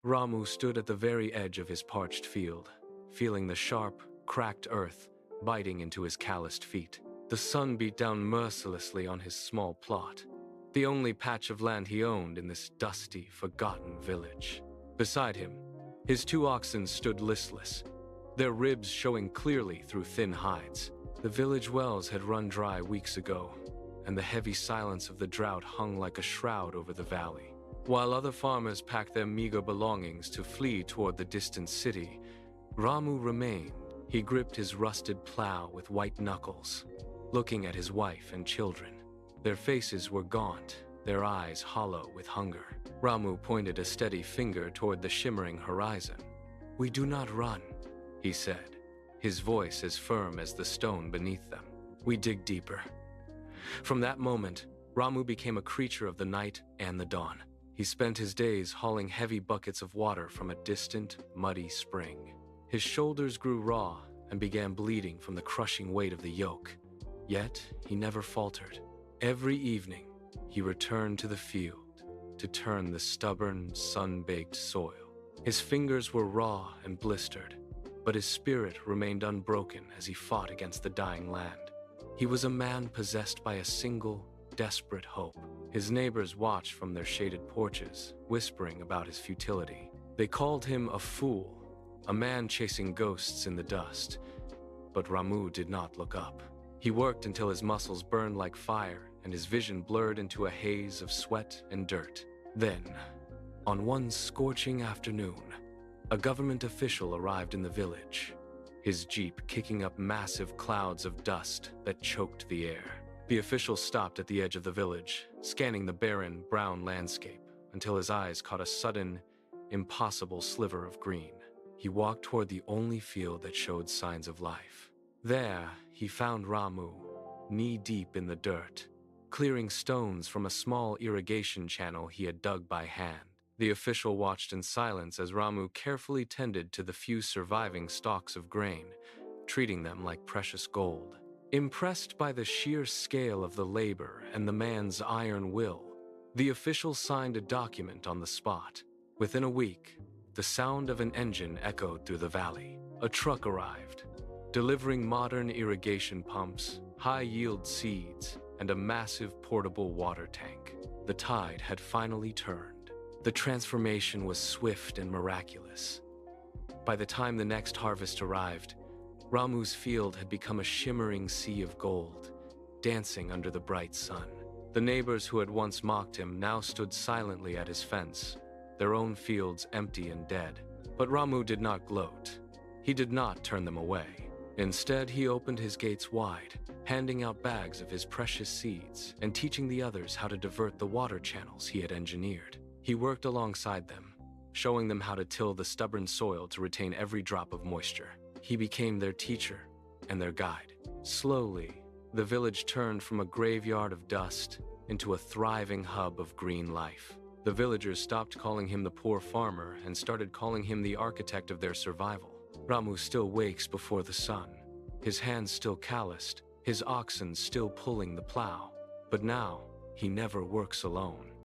Ramu stood at the very edge of his parched field, feeling the sharp, cracked earth biting into his calloused feet. The sun beat down mercilessly on his small plot, the only patch of land he owned in this dusty, forgotten village. Beside him, his two oxen stood listless, their ribs showing clearly through thin hides. The village wells had run dry weeks ago, and the heavy silence of the drought hung like a shroud over the valley. While other farmers packed their meager belongings to flee toward the distant city, Ramu remained. He gripped his rusted plow with white knuckles, looking at his wife and children. Their faces were gaunt, their eyes hollow with hunger. Ramu pointed a steady finger toward the shimmering horizon. "We do not run," he said, his voice as firm as the stone beneath them. "We dig deeper." From that moment, Ramu became a creature of the night and the dawn. He spent his days hauling heavy buckets of water from a distant, muddy spring. His shoulders grew raw and began bleeding from the crushing weight of the yoke. Yet, he never faltered. Every evening, he returned to the field to turn the stubborn, sun-baked soil. His fingers were raw and blistered, but his spirit remained unbroken as he fought against the dying land. He was a man possessed by a single, desperate hope. His neighbors watched from their shaded porches, whispering about his futility. They called him a fool, a man chasing ghosts in the dust. But Ramu did not look up. He worked until his muscles burned like fire and his vision blurred into a haze of sweat and dirt. Then, on one scorching afternoon, a government official arrived in the village, his jeep kicking up massive clouds of dust that choked the air. The official stopped at the edge of the village, scanning the barren, brown landscape until his eyes caught a sudden, impossible sliver of green. He walked toward the only field that showed signs of life. There, he found Ramu, knee-deep in the dirt, clearing stones from a small irrigation channel he had dug by hand. The official watched in silence as Ramu carefully tended to the few surviving stalks of grain, treating them like precious gold. Impressed by the sheer scale of the labor and the man's iron will, the official signed a document on the spot. Within a week, the sound of an engine echoed through the valley. A truck arrived, delivering modern irrigation pumps, high-yield seeds, and a massive portable water tank. The tide had finally turned. The transformation was swift and miraculous. By the time the next harvest arrived, Ramu's field had become a shimmering sea of gold, dancing under the bright sun. The neighbors who had once mocked him now stood silently at his fence, their own fields empty and dead. But Ramu did not gloat. He did not turn them away. Instead, he opened his gates wide, handing out bags of his precious seeds and teaching the others how to divert the water channels he had engineered. He worked alongside them, showing them how to till the stubborn soil to retain every drop of moisture. He became their teacher and their guide. Slowly, the village turned from a graveyard of dust into a thriving hub of green life. The villagers stopped calling him the poor farmer and started calling him the architect of their survival. Ramu still wakes before the sun, his hands still calloused, his oxen still pulling the plow. But now, he never works alone.